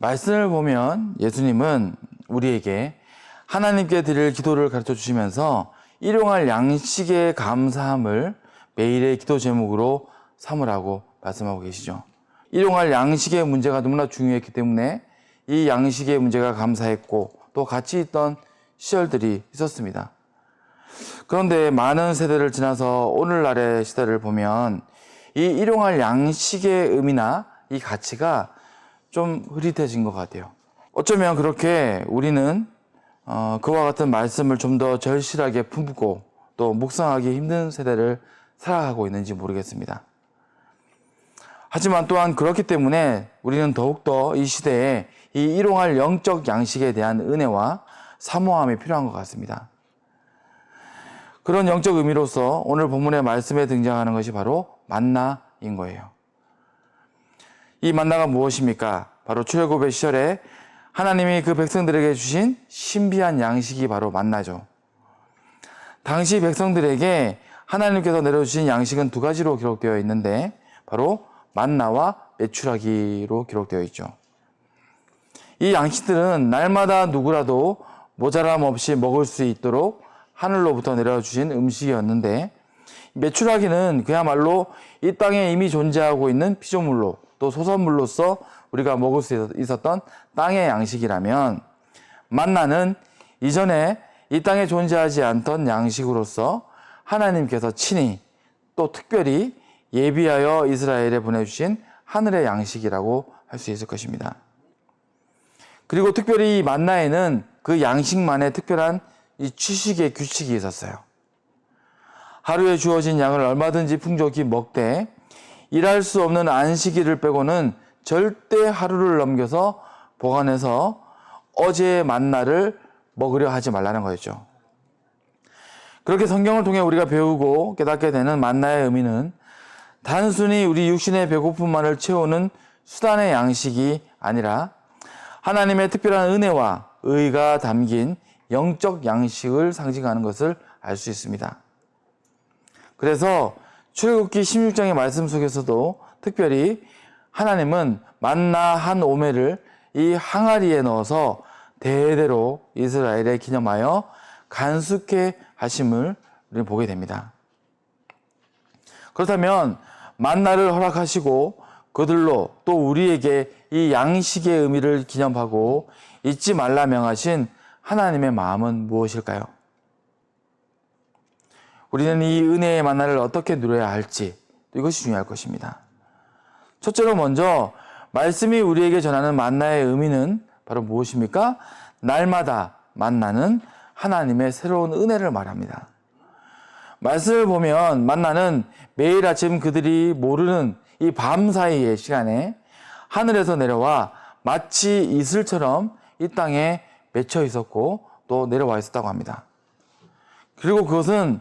말씀을 보면 예수님은 우리에게 하나님께 드릴 기도를 가르쳐 주시면서 일용할 양식의 감사함을 매일의 기도 제목으로 삼으라고 말씀하고 계시죠. 일용할 양식의 문제가 너무나 중요했기 때문에 이 양식의 문제가 감사했고 또 같이 있던 시절들이 있었습니다. 그런데 많은 세대를 지나서 오늘날의 시대를 보면 이 일용할 양식의 의미나 이 가치가 좀 흐릿해진 것 같아요. 어쩌면 그렇게 우리는 그와 같은 말씀을 좀 더 절실하게 품고 또 묵상하기 힘든 세대를 살아가고 있는지 모르겠습니다. 하지만 또한 그렇기 때문에 우리는 더욱더 이 시대에 이 일용할 영적 양식에 대한 은혜와 사모함이 필요한 것 같습니다. 그런 영적 의미로서 오늘 본문의 말씀에 등장하는 것이 바로 만나인 거예요. 이 만나가 무엇입니까? 바로 출애굽의 시절에 하나님이 그 백성들에게 주신 신비한 양식이 바로 만나죠. 당시 백성들에게 하나님께서 내려주신 양식은 두 가지로 기록되어 있는데 바로 만나와 메추라기로 기록되어 있죠. 이 양식들은 날마다 누구라도 모자람 없이 먹을 수 있도록 하늘로부터 내려주신 음식이었는데 메추라기는 그야말로 이 땅에 이미 존재하고 있는 피조물로 또 소산물로서 우리가 먹을 수 있었던 땅의 양식이라면 만나는 이전에 이 땅에 존재하지 않던 양식으로서 하나님께서 친히 또 특별히 예비하여 이스라엘에 보내주신 하늘의 양식이라고 할 수 있을 것입니다. 그리고 특별히 이 만나에는 그 양식만의 특별한 이 취식의 규칙이 있었어요. 하루에 주어진 양을 얼마든지 풍족히 먹되 일할 수 없는 안식일을 빼고는 절대 하루를 넘겨서 보관해서 어제의 만나를 먹으려 하지 말라는 거였죠. 그렇게 성경을 통해 우리가 배우고 깨닫게 되는 만나의 의미는 단순히 우리 육신의 배고픔만을 채우는 수단의 양식이 아니라 하나님의 특별한 은혜와 의가 담긴 영적 양식을 상징하는 것을 알 수 있습니다. 그래서 출애굽기 16장의 말씀 속에서도 특별히 하나님은 만나 한 오매를 이 항아리에 넣어서 대대로 이스라엘에 기념하여 간수케 하심을 우리는 보게 됩니다. 그렇다면 만나를 허락하시고 그들로 또 우리에게 이 양식의 의미를 기념하고 잊지 말라 명하신 하나님의 마음은 무엇일까요? 우리는 이 은혜의 만나를 어떻게 누려야 할지 이것이 중요할 것입니다. 첫째로 먼저 말씀이 우리에게 전하는 만나의 의미는 바로 무엇입니까? 날마다 만나는 하나님의 새로운 은혜를 말합니다. 말씀을 보면 만나는 매일 아침 그들이 모르는 이 밤 사이의 시간에 하늘에서 내려와 마치 이슬처럼 이 땅에 맺혀 있었고 또 내려와 있었다고 합니다. 그리고 그것은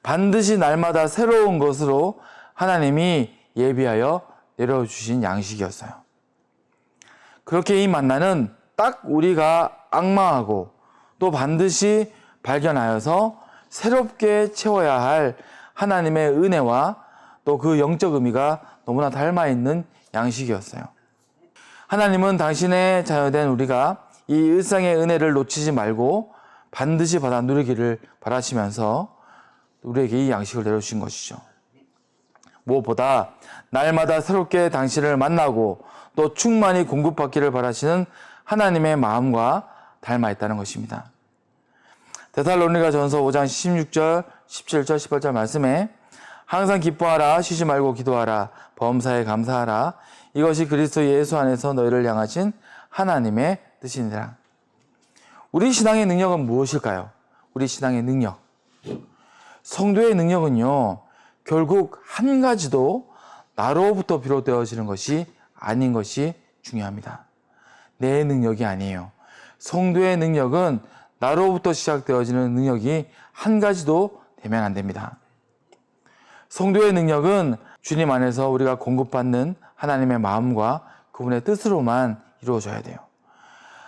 반드시 날마다 새로운 것으로 하나님이 예비하여 내려주신 양식이었어요. 그렇게 이 만나는 딱 우리가 앙망하고 또 반드시 발견하여서 새롭게 채워야 할 하나님의 은혜와 또 그 영적 의미가 너무나 닮아있는 양식이었어요. 하나님은 당신의 자녀된 우리가 이 일상의 은혜를 놓치지 말고 반드시 받아 누리기를 바라시면서 우리에게 이 양식을 내려주신 것이죠. 무엇보다 날마다 새롭게 당신을 만나고 또 충만히 공급받기를 바라시는 하나님의 마음과 닮아있다는 것입니다. 데살로니가 전서 5장 16절, 17절, 18절 말씀에 항상 기뻐하라, 쉬지 말고 기도하라, 범사에 감사하라. 이것이 그리스도 예수 안에서 너희를 향하신 하나님의 뜻이니라. 우리 신앙의 능력은 무엇일까요? 우리 신앙의 능력. 성도의 능력은요, 결국 한 가지도 나로부터 비롯되어지는 것이 아닌 것이 중요합니다. 내 능력이 아니에요. 성도의 능력은 나로부터 시작되어지는 능력이 한 가지도 되면 안 됩니다. 성도의 능력은 주님 안에서 우리가 공급받는 하나님의 마음과 그분의 뜻으로만 이루어져야 돼요.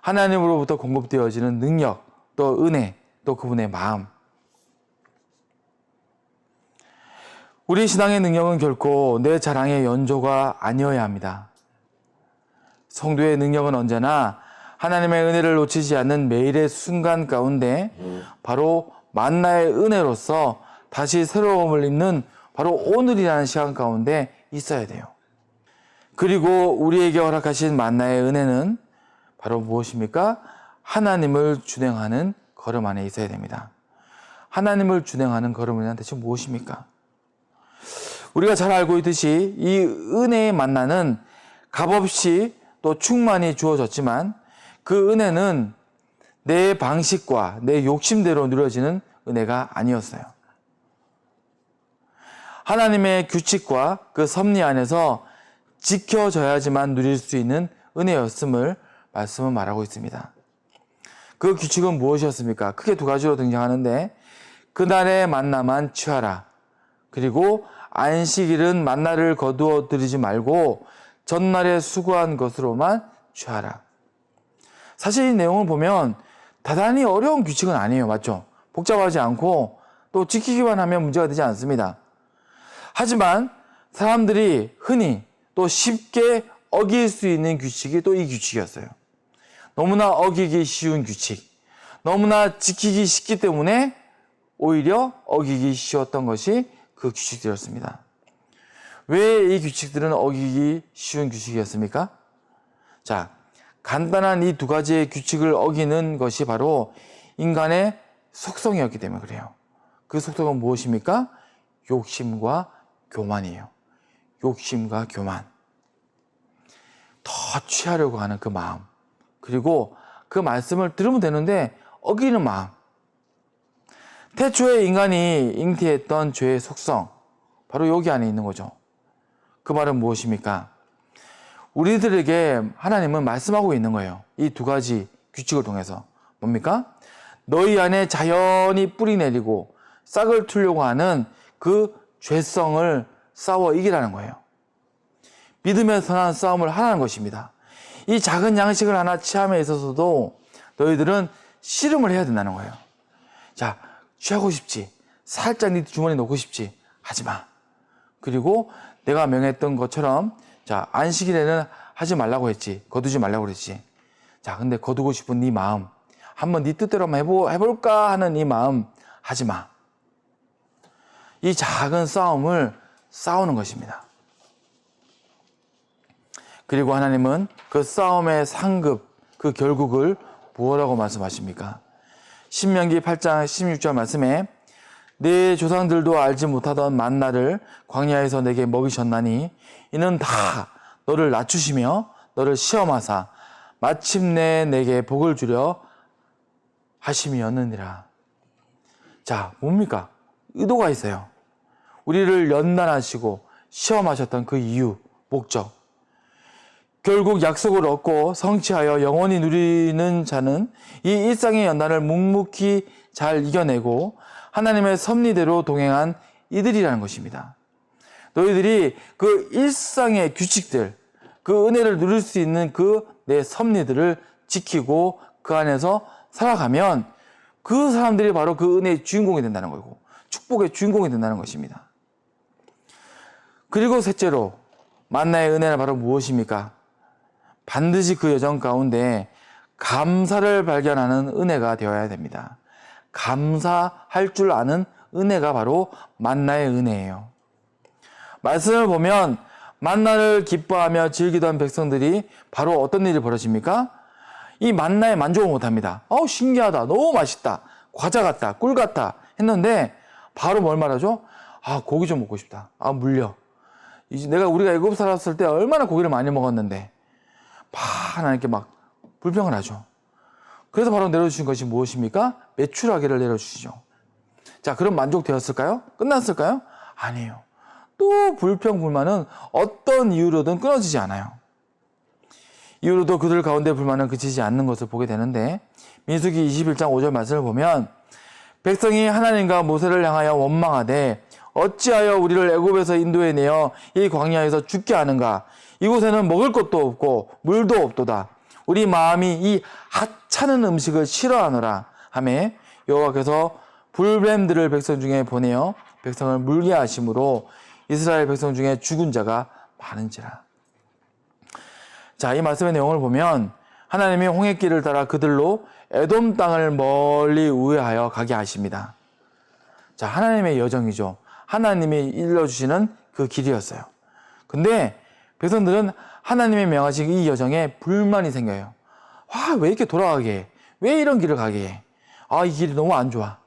하나님으로부터 공급되어지는 능력, 또 은혜, 또 그분의 마음. 우리 신앙의 능력은 결코 내 자랑의 연조가 아니어야 합니다. 성도의 능력은 언제나 하나님의 은혜를 놓치지 않는 매일의 순간 가운데 바로 만나의 은혜로서 다시 새로움을 입는 바로 오늘이라는 시간 가운데 있어야 돼요. 그리고 우리에게 허락하신 만나의 은혜는 바로 무엇입니까? 하나님을 준행하는 걸음 안에 있어야 됩니다. 하나님을 준행하는 걸음은 대체 무엇입니까? 우리가 잘 알고 있듯이 이 은혜의 만나는 값없이 또 충만히 주어졌지만 그 은혜는 내 방식과 내 욕심대로 누려지는 은혜가 아니었어요. 하나님의 규칙과 그 섭리 안에서 지켜져야지만 누릴 수 있는 은혜였음을 말씀은 말하고 있습니다. 그 규칙은 무엇이었습니까? 크게 두 가지로 등장하는데 그날의 만나만 취하라. 그리고 안식일은 만나를 거두어 들이지 말고 전날에 수고한 것으로만 취하라. 사실 이 내용을 보면 대단히 어려운 규칙은 아니에요. 맞죠? 복잡하지 않고 또 지키기만 하면 문제가 되지 않습니다. 하지만 사람들이 흔히 또 쉽게 어길 수 있는 규칙이 또 이 규칙이었어요. 너무나 어기기 쉬운 규칙, 너무나 지키기 쉽기 때문에 오히려 어기기 쉬웠던 것이 그 규칙들이었습니다. 왜 이 규칙들은 어기기 쉬운 규칙이었습니까? 자, 간단한 이 두 가지의 규칙을 어기는 것이 바로 인간의 속성이었기 때문에 그래요. 그 속성은 무엇입니까? 욕심과 교만이에요. 욕심과 교만. 더 취하려고 하는 그 마음. 그리고 그 말씀을 들으면 되는데 어기는 마음. 태초에 인간이 잉태했던 죄의 속성. 바로 여기 안에 있는 거죠. 그 말은 무엇입니까? 우리들에게 하나님은 말씀하고 있는 거예요. 이 두 가지 규칙을 통해서. 뭡니까? 너희 안에 자연히 뿌리 내리고 싹을 틀려고 하는 그 죄성을 싸워 이기라는 거예요. 믿음의 선한 싸움을 하라는 것입니다. 이 작은 양식을 하나 취함에 있어서도 너희들은 씨름을 해야 된다는 거예요. 자, 취하고 싶지. 살짝 네 주머니에 넣고 싶지. 하지 마. 그리고 내가 명했던 것처럼 자, 안식일에는 하지 말라고 했지. 거두지 말라고 그랬지. 자, 근데 거두고 싶은 네 마음. 한번 네 뜻대로 한번 해볼까 하는 이 마음 하지 마. 이 작은 싸움을 싸우는 것입니다. 그리고 하나님은 그 싸움의 상급, 그 결국을 무엇라고 말씀하십니까? 신명기 8장 16절 말씀에 내 조상들도 알지 못하던 만나를 광야에서 내게 먹이셨나니 이는 다 너를 낮추시며 너를 시험하사 마침내 내게 복을 주려 하심이었느니라. 자, 뭡니까? 의도가 있어요. 우리를 연단하시고 시험하셨던 그 이유, 목적. 결국 약속을 얻고 성취하여 영원히 누리는 자는 이 일상의 연단을 묵묵히 잘 이겨내고 하나님의 섭리대로 동행한 이들이라는 것입니다. 너희들이 그 일상의 규칙들, 그 은혜를 누릴 수 있는 그 내 섭리들을 지키고 그 안에서 살아가면 그 사람들이 바로 그 은혜의 주인공이 된다는 거고 축복의 주인공이 된다는 것입니다. 그리고 셋째로 만나의 은혜는 바로 무엇입니까? 반드시 그 여정 가운데 감사를 발견하는 은혜가 되어야 됩니다. 감사할 줄 아는 은혜가 바로 만나의 은혜예요. 말씀을 보면 만나를 기뻐하며 즐기던 백성들이 바로 어떤 일이 벌어집니까? 이 만나에 만족을 못합니다. 신기하다. 너무 맛있다. 과자 같다. 꿀 같다. 했는데 바로 뭘 말하죠? 고기 좀 먹고 싶다. 물려. 이제 우리가 애굽 살았을 때 얼마나 고기를 많이 먹었는데 하나님께 막 불평을 하죠. 그래서 바로 내려주신 것이 무엇입니까? 메추라기를 내려주시죠. 자, 그럼 만족되었을까요? 끝났을까요? 아니에요. 또 불평, 불만은 어떤 이유로든 끊어지지 않아요. 이후로도 그들 가운데 불만은 그치지 않는 것을 보게 되는데 민수기 21장 5절 말씀을 보면 백성이 하나님과 모세를 향하여 원망하되 어찌하여 우리를 애굽에서 인도해 내어 이 광야에서 죽게 하는가? 이곳에는 먹을 것도 없고 물도 없도다. 우리 마음이 이 하찮은 음식을 싫어하노라 하매 여호와께서 불뱀들을 백성 중에 보내어 백성을 물게 하심으로 이스라엘 백성 중에 죽은 자가 많은지라. 자, 이 말씀의 내용을 보면 하나님이 홍해길을 따라 그들로 에돔 땅을 멀리 우회하여 가게 하십니다. 자, 하나님의 여정이죠. 하나님이 일러주시는 그 길이었어요. 근데 백성들은 하나님의 명하신 이 여정에 불만이 생겨요. 왜 이렇게 돌아가게 해? 왜 이런 길을 가게 해? 이 길이 너무 안 좋아.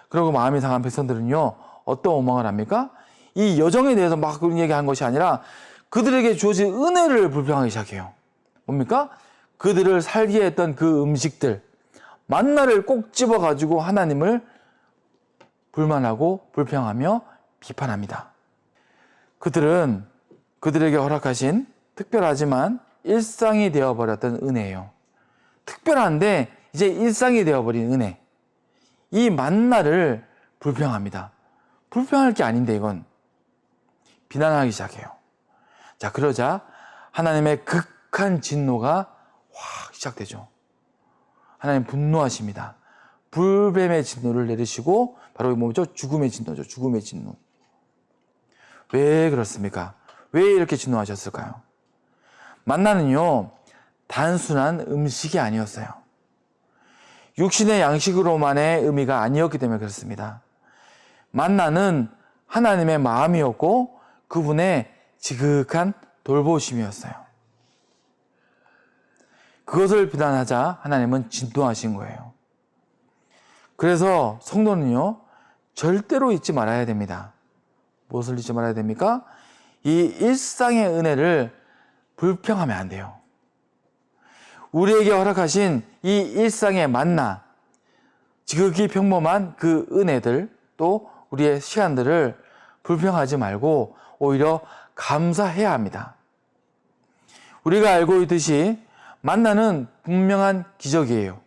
그리고 마음이 상한 백성들은요, 어떤 원망을 합니까? 이 여정에 대해서 막 그런 얘기한 것이 아니라 그들에게 주어진 은혜를 불평하기 시작해요. 뭡니까? 그들을 살게 했던 그 음식들, 만나를 꼭 집어가지고 하나님을 불만하고 불평하며 비판합니다. 그들은 그들에게 허락하신 특별하지만 일상이 되어버렸던 은혜예요. 특별한데 이제 일상이 되어버린 은혜. 이 만나를 불평합니다. 불평할 게 아닌데 이건 비난하기 시작해요. 자, 그러자 하나님의 극한 진노가 확 시작되죠. 하나님 분노하십니다. 불뱀의 진노를 내리시고 바로 뭐죠? 죽음의 진노죠. 죽음의 진노. 왜 그렇습니까? 왜 이렇게 진노하셨을까요? 만나는요, 단순한 음식이 아니었어요. 육신의 양식으로만의 의미가 아니었기 때문에 그렇습니다. 만나는 하나님의 마음이었고 그분의 지극한 돌보심이었어요. 그것을 비난하자 하나님은 진노하신 거예요. 그래서 성도는요, 절대로 잊지 말아야 됩니다. 무엇을 잊지 말아야 됩니까? 이 일상의 은혜를 불평하면 안 돼요. 우리에게 허락하신 이 일상의 만나, 지극히 평범한 그 은혜들, 또 우리의 시간들을 불평하지 말고 오히려 감사해야 합니다. 우리가 알고 있듯이 만나는 분명한 기적이에요.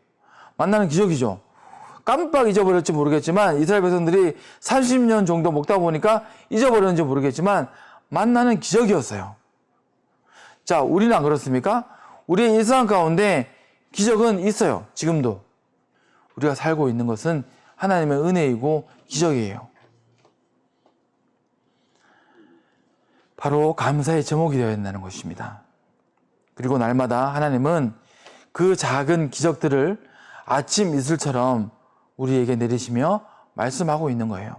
만나는 기적이죠. 깜빡 잊어버렸지 모르겠지만 이스라엘 백성들이 30년 정도 먹다 보니까 잊어버렸는지 모르겠지만 만나는 기적이었어요. 자, 우리는 안 그렇습니까? 우리의 일상 가운데 기적은 있어요. 지금도. 우리가 살고 있는 것은 하나님의 은혜이고 기적이에요. 바로 감사의 제목이 되어야 한다는 것입니다. 그리고 날마다 하나님은 그 작은 기적들을 아침 이슬처럼 우리에게 내리시며 말씀하고 있는 거예요.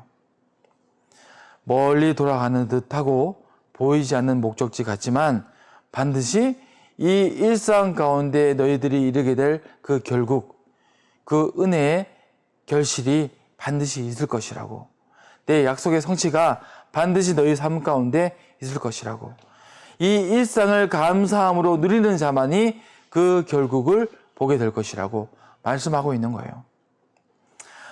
멀리 돌아가는 듯하고 보이지 않는 목적지 같지만 반드시 이 일상 가운데 너희들이 이르게 될 그 결국, 그 은혜의 결실이 반드시 있을 것이라고. 내 약속의 성취가 반드시 너희 삶 가운데 있을 것이라고. 이 일상을 감사함으로 누리는 자만이 그 결국을 보게 될 것이라고 말씀하고 있는 거예요.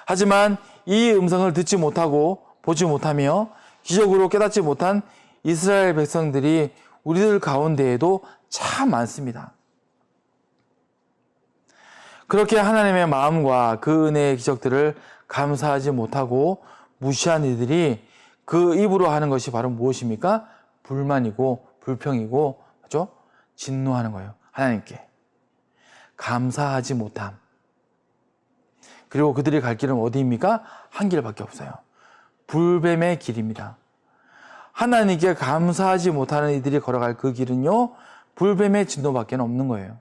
하지만 이 음성을 듣지 못하고 보지 못하며 기적으로 깨닫지 못한 이스라엘 백성들이 우리들 가운데에도 참 많습니다. 그렇게 하나님의 마음과 그 은혜의 기적들을 감사하지 못하고 무시한 이들이 그 입으로 하는 것이 바로 무엇입니까? 불만이고 불평이고, 그렇죠? 진노하는 거예요. 하나님께. 감사하지 못함. 그리고 그들이 갈 길은 어디입니까? 한 길밖에 없어요. 불뱀의 길입니다. 하나님께 감사하지 못하는 이들이 걸어갈 그 길은요, 불뱀의 진노밖에 없는 거예요.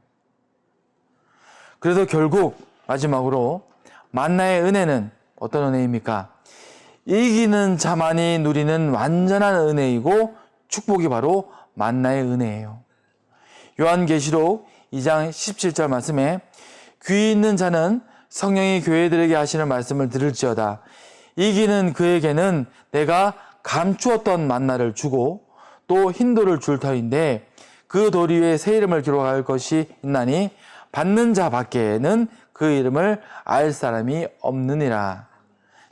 그래서 결국 마지막으로 만나의 은혜는 어떤 은혜입니까? 이기는 자만이 누리는 완전한 은혜이고 축복이 바로 만나의 은혜예요. 요한계시록 2장 17절 말씀에 귀 있는 자는 성령이 교회들에게 하시는 말씀을 들을지어다. 이기는 그에게는 내가 감추었던 만나를 주고 또 흰돌을 줄 터인데 그 돌 위에 새 이름을 기록할 것이 있나니 받는 자 밖에는 그 이름을 알 사람이 없느니라.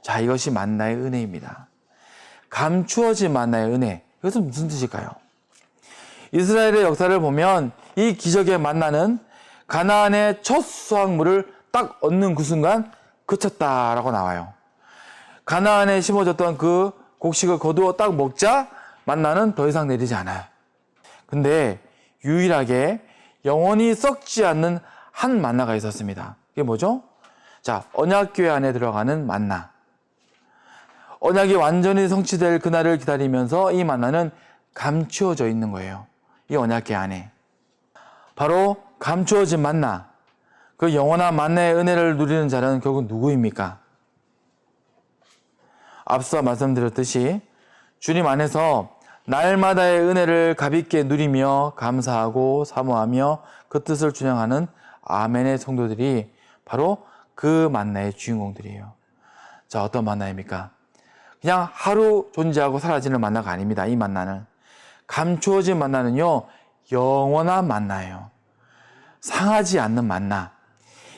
자, 이것이 만나의 은혜입니다. 감추어진 만나의 은혜. 이것은 무슨 뜻일까요? 이스라엘의 역사를 보면 이 기적의 만나는 가나안의 첫 수확물을 딱 얻는 그 순간 그쳤다라고 나와요. 가나안에 심어졌던 그 곡식을 거두어 딱 먹자 만나는 더 이상 내리지 않아요. 근데 유일하게 영원히 썩지 않는 한 만나가 있었습니다. 이게 뭐죠? 자, 언약궤 안에 들어가는 만나. 언약이 완전히 성취될 그날을 기다리면서 이 만나는 감추어져 있는 거예요. 이 언약궤 안에. 바로 감추어진 만나, 그 영원한 만나의 은혜를 누리는 자는 결국 누구입니까? 앞서 말씀드렸듯이 주님 안에서 날마다의 은혜를 가볍게 누리며 감사하고 사모하며 그 뜻을 준행하는 아멘의 성도들이 바로 그 만나의 주인공들이에요. 자, 어떤 만나입니까? 그냥 하루 존재하고 사라지는 만나가 아닙니다. 이 만나는 감추어진 만나는요, 영원한 만나예요. 상하지 않는 만나.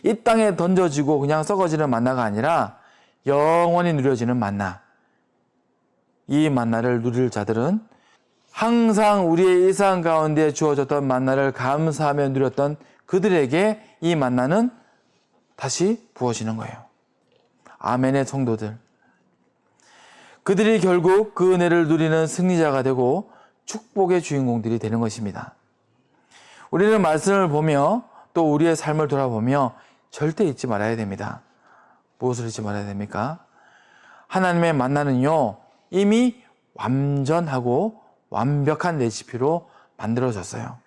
이 땅에 던져지고 그냥 썩어지는 만나가 아니라 영원히 누려지는 만나. 이 만나를 누릴 자들은 항상 우리의 일상 가운데 주어졌던 만나를 감사하며 누렸던 그들에게 이 만나는 다시 부어지는 거예요. 아멘의 성도들. 그들이 결국 그 은혜를 누리는 승리자가 되고 축복의 주인공들이 되는 것입니다. 우리는 말씀을 보며 또 우리의 삶을 돌아보며 절대 잊지 말아야 됩니다. 무엇을 잊지 말아야 됩니까? 하나님의 만나는요, 이미 완전하고 완벽한 레시피로 만들어졌어요.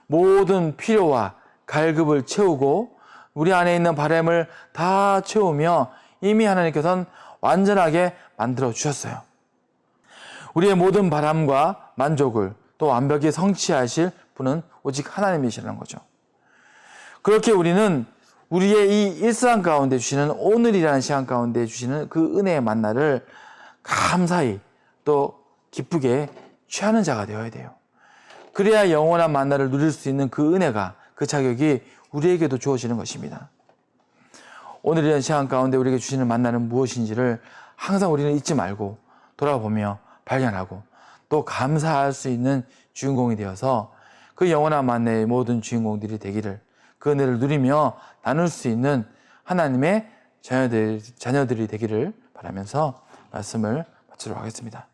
모든 필요와 갈급을 채우고 우리 안에 있는 바람을 다 채우며 이미 하나님께서는 완전하게 만들어 주셨어요. 우리의 모든 바람과 만족을 또 완벽히 성취하실 분은 오직 하나님이시라는 거죠. 그렇게 우리는 우리의 이 일상 가운데 주시는 오늘이라는 시간 가운데 주시는 그 은혜의 만나를 감사히 또 기쁘게 취하는 자가 되어야 돼요. 그래야 영원한 만나를 누릴 수 있는 그 은혜가, 그 자격이 우리에게도 주어지는 것입니다. 오늘이라는 시간 가운데 우리에게 주시는 만나는 무엇인지를 항상 우리는 잊지 말고 돌아보며 발견하고 또 감사할 수 있는 주인공이 되어서 그 영원한 만나의 모든 주인공들이 되기를, 그 은혜를 누리며 나눌 수 있는 하나님의 자녀들이 되기를 바라면서 말씀을 마치도록 하겠습니다.